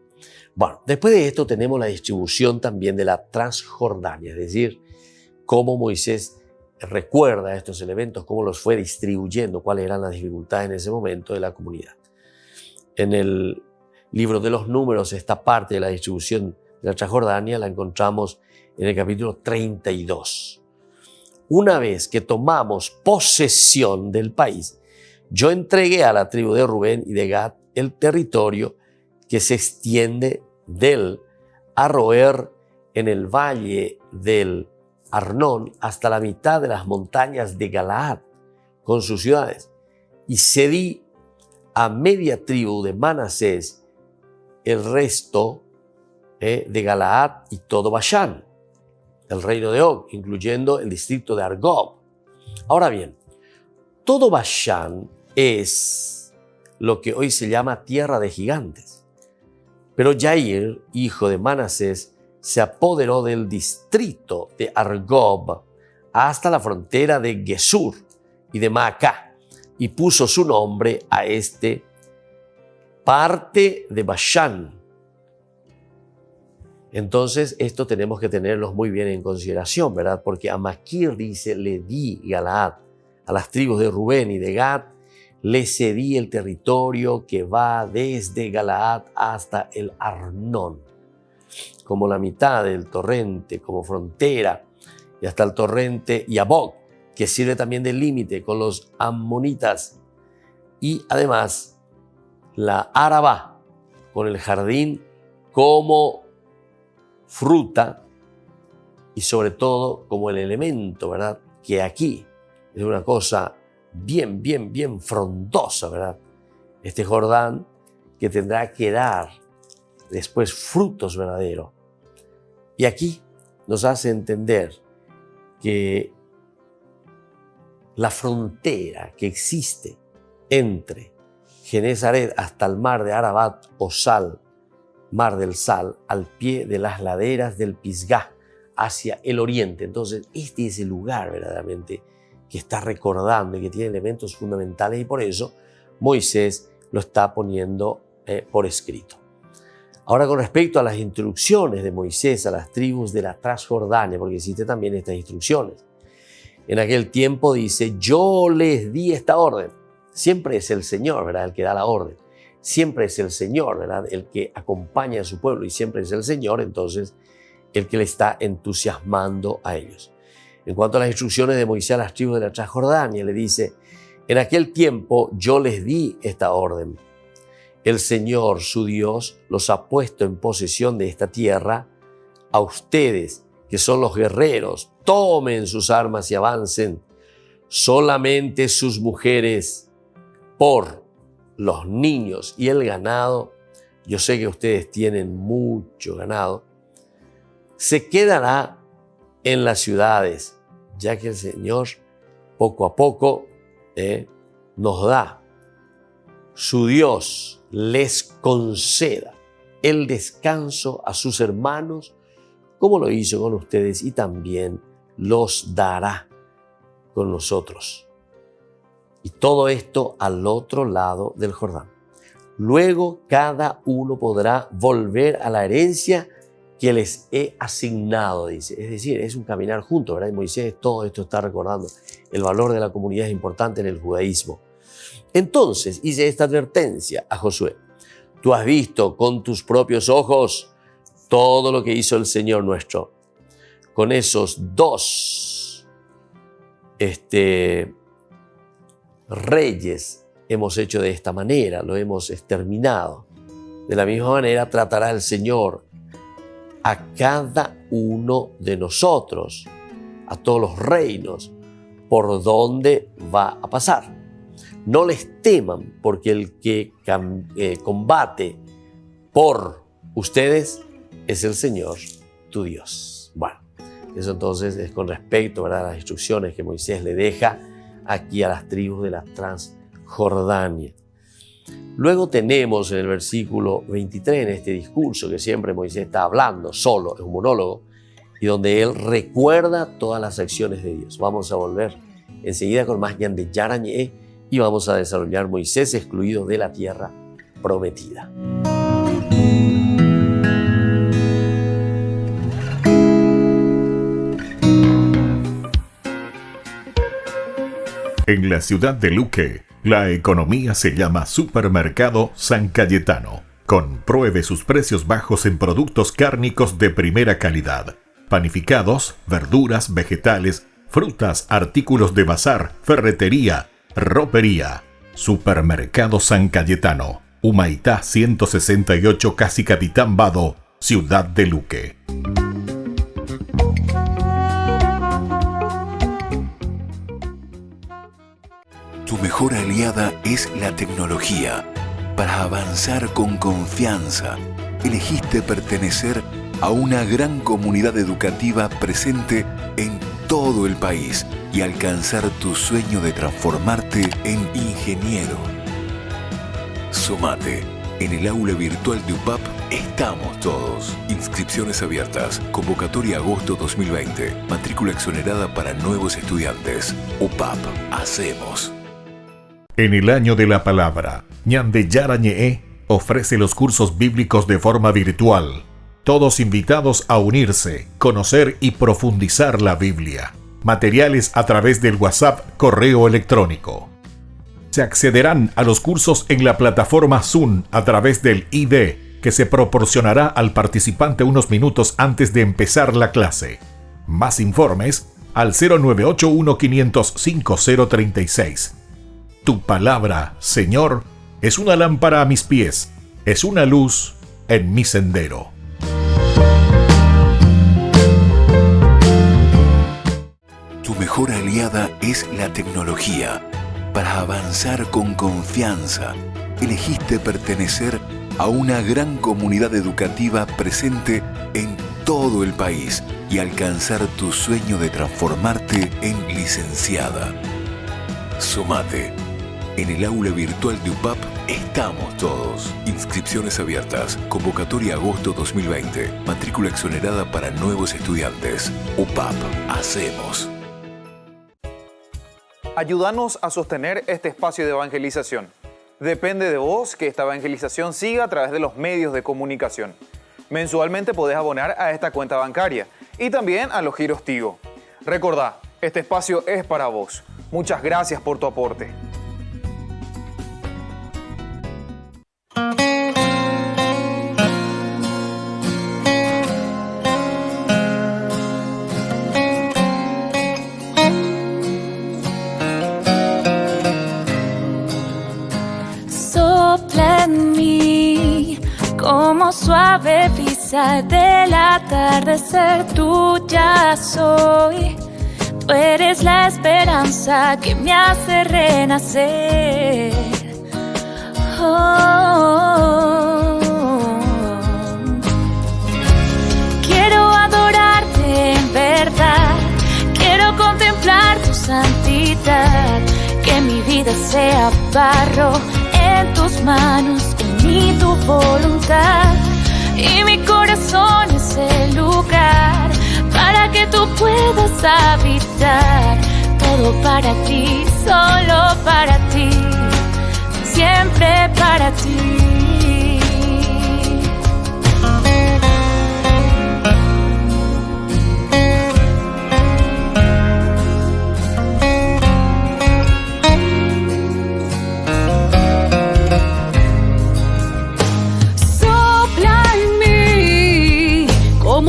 Bueno, después de esto tenemos la distribución también de la Transjordania, es decir, cómo Moisés recuerda estos elementos, cómo los fue distribuyendo, cuáles eran las dificultades en ese momento de la comunidad. En el libro de los Números, esta parte de la distribución de la Transjordania la encontramos en el capítulo 32. Una vez que tomamos posesión del país, yo entregué a la tribu de Rubén y de Gad el territorio que se extiende del Aroer en el valle del Arnón hasta la mitad de las montañas de Galaad con sus ciudades, y cedí a media tribu de Manasés el resto de Galaad y todo Bashán, el reino de Og, incluyendo el distrito de Argob. Ahora bien, todo Bashán es lo que hoy se llama tierra de gigantes. Pero Yair, hijo de Manasés, se apoderó del distrito de Argob hasta la frontera de Gesur y de Maacá, y puso su nombre a este parte de Bashán. Entonces, esto tenemos que tenerlos muy bien en consideración, ¿verdad? Porque a Maquir dice, le di Galaad. A las tribus de Rubén y de Gad le cedí el territorio que va desde Galaad hasta el Arnón, como la mitad del torrente, como frontera, y hasta el torrente Yabok, que sirve también de límite con los amonitas, y además la Arabá, con el jardín como fruta y sobre todo como el elemento, ¿verdad? Que aquí es una cosa bien frondosa, ¿verdad? Este Jordán que tendrá que dar después frutos verdaderos. Y aquí nos hace entender que la frontera que existe entre Genezaret hasta el mar de Arabat o Sal, mar del Sal, al pie de las laderas del Pisgah, hacia el oriente. Entonces, este es el lugar verdaderamente que está recordando y que tiene elementos fundamentales, y por eso Moisés lo está poniendo por escrito. Ahora, con respecto a las instrucciones de Moisés a las tribus de la Transjordania, porque existen también estas instrucciones. En aquel tiempo dice, yo les di esta orden. Siempre es el Señor, ¿verdad?, el que da la orden. Siempre es el Señor, ¿verdad?, el que acompaña a su pueblo, y siempre es el Señor, entonces, el que le está entusiasmando a ellos. En cuanto a las instrucciones de Moisés a las tribus de la Transjordania, le dice, en aquel tiempo yo les di esta orden. El Señor, su Dios, los ha puesto en posesión de esta tierra. A ustedes, que son los guerreros, tomen sus armas y avancen. Solamente sus mujeres, por los niños y el ganado, yo sé que ustedes tienen mucho ganado, se quedará en las ciudades, ya que el Señor poco a poco nos da, su Dios les conceda el descanso a sus hermanos, como lo hizo con ustedes, y también los dará con nosotros. Y todo esto al otro lado del Jordán. Luego cada uno podrá volver a la herencia que les he asignado, dice. Es decir, es un caminar juntos, ¿verdad? Y Moisés todo esto está recordando. El valor de la comunidad es importante en el judaísmo. Entonces hice esta advertencia a Josué. Tú has visto con tus propios ojos todo lo que hizo el Señor nuestro. Con esos dos reyes hemos hecho de esta manera, lo hemos exterminado. De la misma manera tratará el Señor a cada uno de nosotros, a todos los reinos, por donde va a pasar. No les teman, porque el que combate por ustedes es el Señor, tu Dios. Bueno, eso entonces es con respecto, ¿verdad?, a las instrucciones que Moisés le deja aquí a las tribus de la Transjordania. Luego tenemos en el versículo 23, en este discurso que siempre Moisés está hablando solo, es un monólogo, y donde él recuerda todas las acciones de Dios. Vamos a volver enseguida con más Ñan de Yarañé y vamos a desarrollar Moisés excluido de la tierra prometida. En la ciudad de Luque, la economía se llama Supermercado San Cayetano. Compruebe sus precios bajos en productos cárnicos de primera calidad. Panificados, verduras, vegetales, frutas, artículos de bazar, ferretería, ropería. Supermercado San Cayetano. Humaitá 168, Casi Capitán Vado, ciudad de Luque. Tu mejor aliada es la tecnología. Para avanzar con confianza, elegiste pertenecer a una gran comunidad educativa presente en todo el país y alcanzar tu sueño de transformarte en ingeniero. Sumate. En el aula virtual de UPAP estamos todos. Inscripciones abiertas. Convocatoria agosto 2020. Matrícula exonerada para nuevos estudiantes. UPAP. Hacemos. En el año de la palabra, Ñan de Yarañé ofrece los cursos bíblicos de forma virtual. Todos invitados a unirse, conocer y profundizar la Biblia. Materiales a través del WhatsApp, correo electrónico. Se accederán a los cursos en la plataforma Zoom a través del ID, que se proporcionará al participante unos minutos antes de empezar la clase. Más informes al 0981 505 036. Tu palabra, Señor, es una lámpara a mis pies, es una luz en mi sendero. Tu mejor aliada es la tecnología. Para avanzar con confianza, elegiste pertenecer a una gran comunidad educativa presente en todo el país y alcanzar tu sueño de transformarte en licenciada. Sumate. En el aula virtual de UPAP estamos todos. Inscripciones abiertas. Convocatoria agosto 2020. Matrícula exonerada para nuevos estudiantes. UPAP. Hacemos. Ayúdanos a sostener este espacio de evangelización. Depende de vos que esta evangelización siga a través de los medios de comunicación. Mensualmente podés abonar a esta cuenta bancaria y también a los giros Tigo. Recordá, este espacio es para vos. Muchas gracias por tu aporte. Como suave brisa del atardecer, tuya soy. Tú eres la esperanza que me hace renacer. Oh. Quiero adorarte en verdad, quiero contemplar tu santidad, que mi vida sea barro en tus manos, y tu voluntad, y mi corazón es el lugar para que tú puedas habitar. Todo para ti, solo para ti, siempre para ti.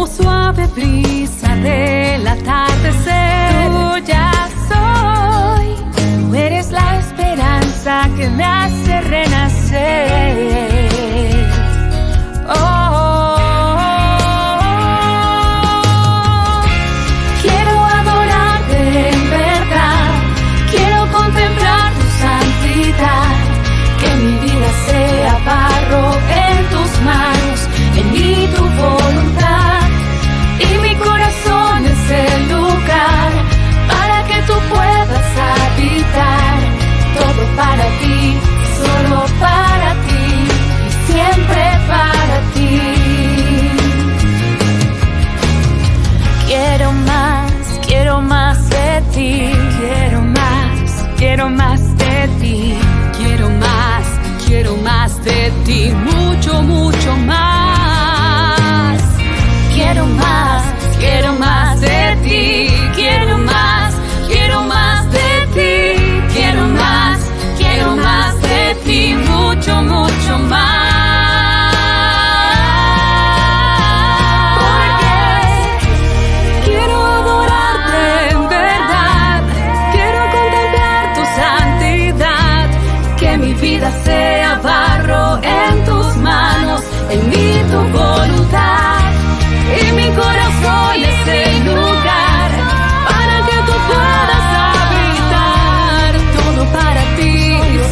Suave brisa del atardecer, tuya soy. Tú eres la esperanza que me hace renacer. Oh, quiero adorarte en verdad, quiero contemplar tu santidad, que mi vida sea barro en tus manos, en mí tu voluntad. Es el lugar para que tú puedas habitar. Todo para ti, solo para ti, y siempre para ti. Quiero más de ti. Quiero más de ti. Quiero más de ti. Mucho más. Quiero más de ti, quiero más de ti, quiero más de ti, mucho más. Porque quiero adorarte en verdad, quiero contemplar tu santidad, que mi vida sea barro en tus manos, en mí tu voluntad. Y mi corazón es el lugar para que tú puedas habitar. Todo para ti,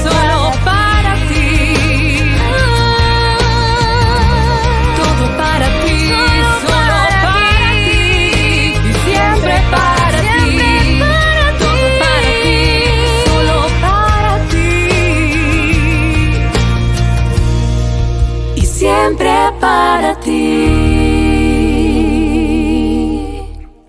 solo para ti. Todo para ti, solo para ti. Y siempre para ti. Todo para ti, solo para ti. Y siempre para ti.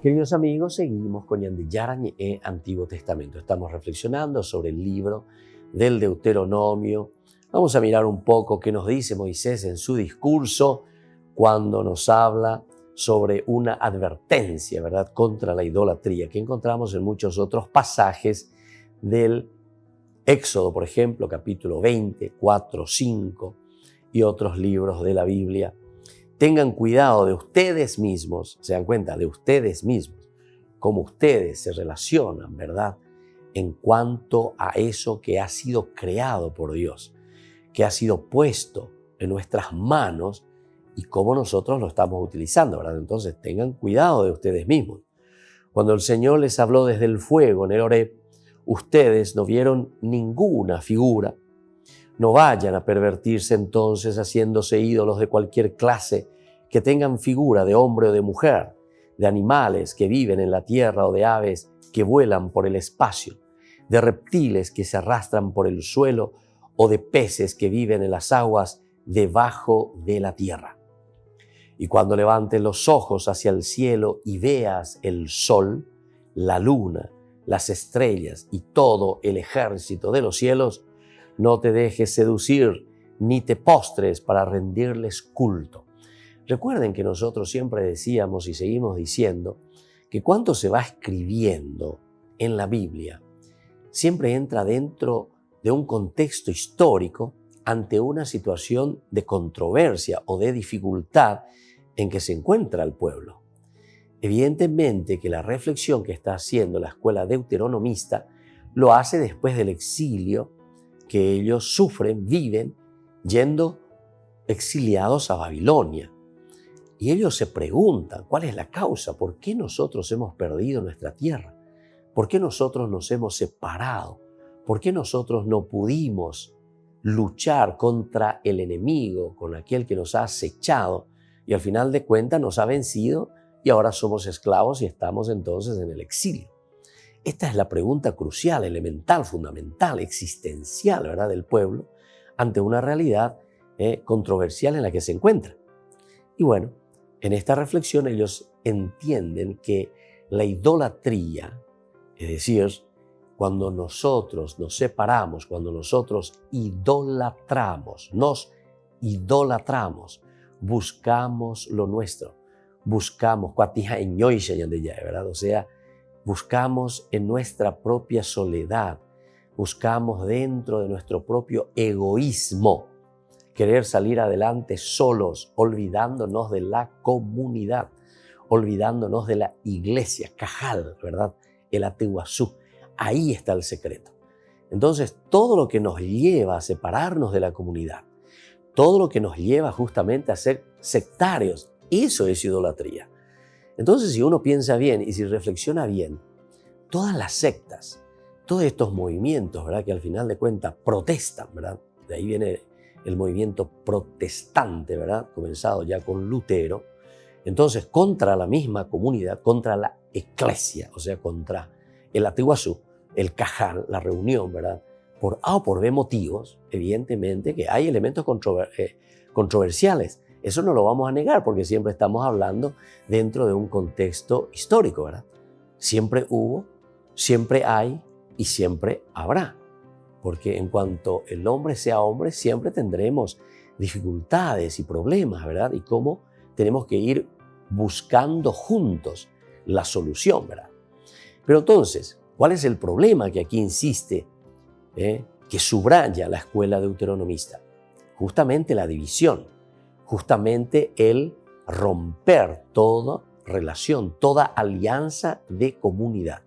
Queridos amigos, seguimos con Ñandillara Ñe'e Antiguo Testamento. Estamos reflexionando sobre el libro del Deuteronomio. Vamos a mirar un poco qué nos dice Moisés en su discurso cuando nos habla sobre una advertencia, ¿verdad?, contra la idolatría que encontramos en muchos otros pasajes del Éxodo, por ejemplo, capítulo 20, 4, 5 y otros libros de la Biblia. Tengan cuidado de ustedes mismos, se dan cuenta, de ustedes mismos, cómo ustedes se relacionan, ¿verdad?, en cuanto a eso que ha sido creado por Dios, que ha sido puesto en nuestras manos y cómo nosotros lo estamos utilizando, ¿verdad? Entonces tengan cuidado de ustedes mismos. Cuando el Señor les habló desde el fuego en el Horeb, ustedes no vieron ninguna figura. No vayan a pervertirse entonces haciéndose ídolos de cualquier clase que tengan figura de hombre o de mujer, de animales que viven en la tierra o de aves que vuelan por el espacio, de reptiles que se arrastran por el suelo o de peces que viven en las aguas debajo de la tierra. Y cuando levantes los ojos hacia el cielo y veas el sol, la luna, las estrellas y todo el ejército de los cielos, no te dejes seducir ni te postres para rendirles culto. Recuerden que nosotros siempre decíamos y seguimos diciendo que cuanto se va escribiendo en la Biblia siempre entra dentro de un contexto histórico ante una situación de controversia o de dificultad en que se encuentra el pueblo. Evidentemente que la reflexión que está haciendo la escuela deuteronomista lo hace después del exilio que ellos sufren, viven, yendo exiliados a Babilonia. Y ellos se preguntan, ¿cuál es la causa? ¿Por qué nosotros hemos perdido nuestra tierra? ¿Por qué nosotros nos hemos separado? ¿Por qué nosotros no pudimos luchar contra el enemigo, con aquel que nos ha acechado y al final de cuentas nos ha vencido y ahora somos esclavos y estamos entonces en el exilio? Esta es la pregunta crucial, elemental, fundamental, existencial, ¿verdad?, del pueblo ante una realidad controversial en la que se encuentra. Y bueno, en esta reflexión ellos entienden que la idolatría, es decir, cuando nosotros nos separamos, cuando nosotros nos idolatramos, buscamos lo nuestro, buscamos, ¿verdad? O sea, buscamos en nuestra propia soledad, buscamos dentro de nuestro propio egoísmo querer salir adelante solos, olvidándonos de la comunidad, olvidándonos de la iglesia, Cajal, ¿verdad? El Atiguazú. Ahí está el secreto. Entonces, todo lo que nos lleva a separarnos de la comunidad, todo lo que nos lleva justamente a ser sectarios, eso es idolatría. Entonces, si uno piensa bien y si reflexiona bien, todas las sectas, todos estos movimientos, ¿verdad?, que al final de cuentas protestan, ¿verdad? De ahí viene el movimiento protestante, ¿verdad?, comenzado ya con Lutero. Entonces, contra la misma comunidad, contra la eclesia, o sea, contra el Atiguazú, el Cajal, la reunión, ¿verdad? Por A o por B motivos, evidentemente que hay elementos controversiales. Eso no lo vamos a negar porque siempre estamos hablando dentro de un contexto histórico, ¿verdad? Siempre hubo, siempre hay y siempre habrá. Porque en cuanto el hombre sea hombre, siempre tendremos dificultades y problemas, ¿verdad? Y cómo tenemos que ir buscando juntos la solución, ¿verdad? Pero entonces, ¿cuál es el problema que aquí insiste, que subraya la escuela deuteronomista? Justamente la división, justamente el romper toda relación, toda alianza de comunidad.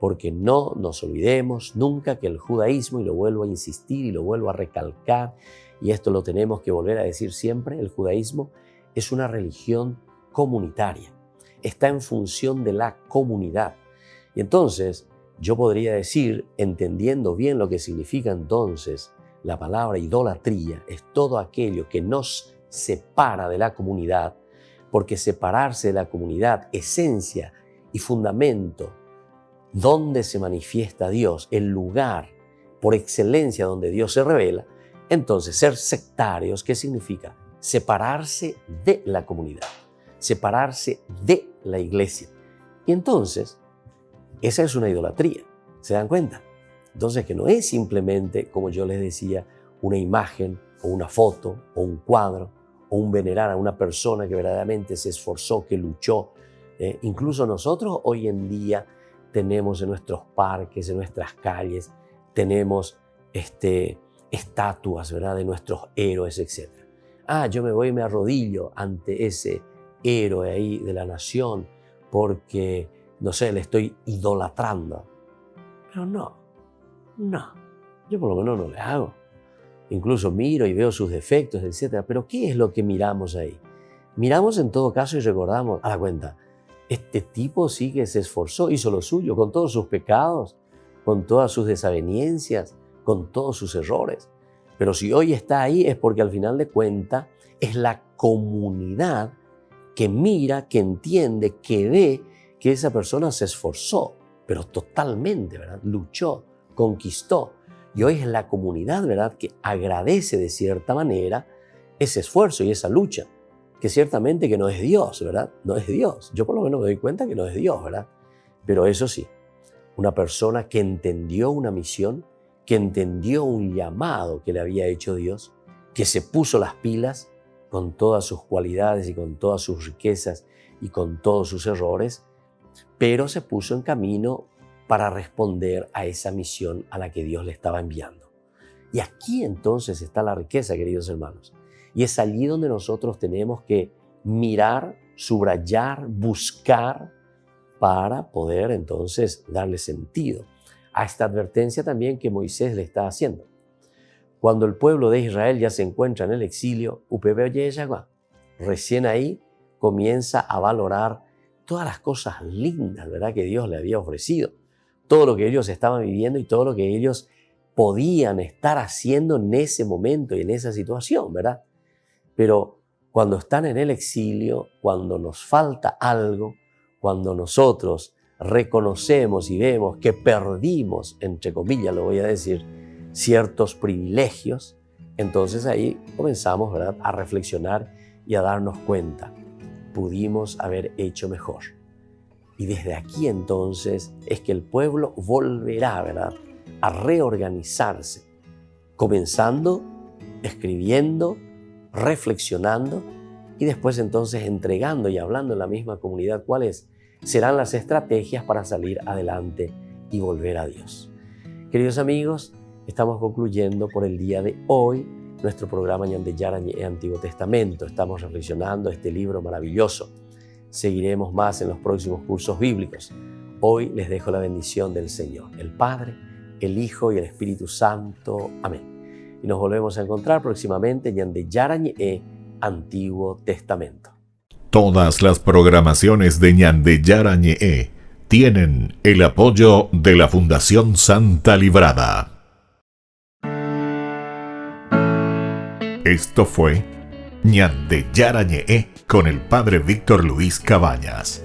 Porque no nos olvidemos nunca que el judaísmo, y lo vuelvo a insistir y lo vuelvo a recalcar, y esto lo tenemos que volver a decir siempre, el judaísmo es una religión comunitaria, está en función de la comunidad. Y entonces yo podría decir, entendiendo bien lo que significa entonces la palabra idolatría, es todo aquello que nos separa de la comunidad, porque separarse de la comunidad, esencia y fundamento, donde se manifiesta Dios, el lugar por excelencia donde Dios se revela, entonces ser sectarios, ¿qué significa? Separarse de la comunidad, separarse de la iglesia. Y entonces, esa es una idolatría, ¿se dan cuenta? Entonces, que no es simplemente, como yo les decía, una imagen o una foto o un cuadro o un venerar a una persona que verdaderamente se esforzó, que luchó. Incluso nosotros hoy en día tenemos en nuestros parques, en nuestras calles, tenemos estatuas, ¿verdad?, de nuestros héroes, etc. Yo me voy y me arrodillo ante ese héroe ahí de la nación porque, no sé, le estoy idolatrando. Pero no, yo por lo menos no le hago. Incluso miro y veo sus defectos, etc. Pero ¿qué es lo que miramos ahí? Miramos en todo caso y recordamos, a la cuenta, este tipo sí que se esforzó, hizo lo suyo, con todos sus pecados, con todas sus desavenencias, con todos sus errores. Pero si hoy está ahí es porque al final de cuentas es la comunidad que mira, que entiende, que ve que esa persona se esforzó, pero totalmente, ¿verdad? Luchó, conquistó. Y hoy es la comunidad, ¿verdad?, que agradece de cierta manera ese esfuerzo y esa lucha, que ciertamente que no es Dios, ¿verdad? No es Dios. Yo por lo menos me doy cuenta que no es Dios, ¿verdad? Pero eso sí, una persona que entendió una misión, que entendió un llamado que le había hecho Dios, que se puso las pilas con todas sus cualidades y con todas sus riquezas y con todos sus errores, pero se puso en camino para responder a esa misión a la que Dios le estaba enviando. Y aquí entonces está la riqueza, queridos hermanos. Y es allí donde nosotros tenemos que mirar, subrayar, buscar para poder entonces darle sentido a esta advertencia también que Moisés le está haciendo. Cuando el pueblo de Israel ya se encuentra en el exilio, recién ahí comienza a valorar todas las cosas lindas, ¿verdad?, que Dios le había ofrecido, todo lo que ellos estaban viviendo y todo lo que ellos podían estar haciendo en ese momento y en esa situación, ¿verdad? Pero cuando están en el exilio, cuando nos falta algo, cuando nosotros reconocemos y vemos que perdimos, entre comillas lo voy a decir, ciertos privilegios, entonces ahí comenzamos, ¿verdad?, a reflexionar y a darnos cuenta, pudimos haber hecho mejor. Y desde aquí entonces es que el pueblo volverá, ¿verdad?, a reorganizarse, comenzando, escribiendo, reflexionando y después entonces entregando y hablando en la misma comunidad cuáles serán las estrategias para salir adelante y volver a Dios. Queridos amigos, estamos concluyendo por el día de hoy nuestro programa Ñan de Yara Ñe Antiguo Testamento. Estamos reflexionando este libro maravilloso. Seguiremos más en los próximos cursos bíblicos. Hoy les dejo la bendición del Señor, el Padre, el Hijo y el Espíritu Santo. Amén. Y nos volvemos a encontrar próximamente Ñan de Yara Ñe Antiguo Testamento. Todas las programaciones de Ñan de Yara Ñe tienen el apoyo de la Fundación Santa Librada. Esto fue Ñan de Yara Ñe con el Padre Víctor Luis Cabañas.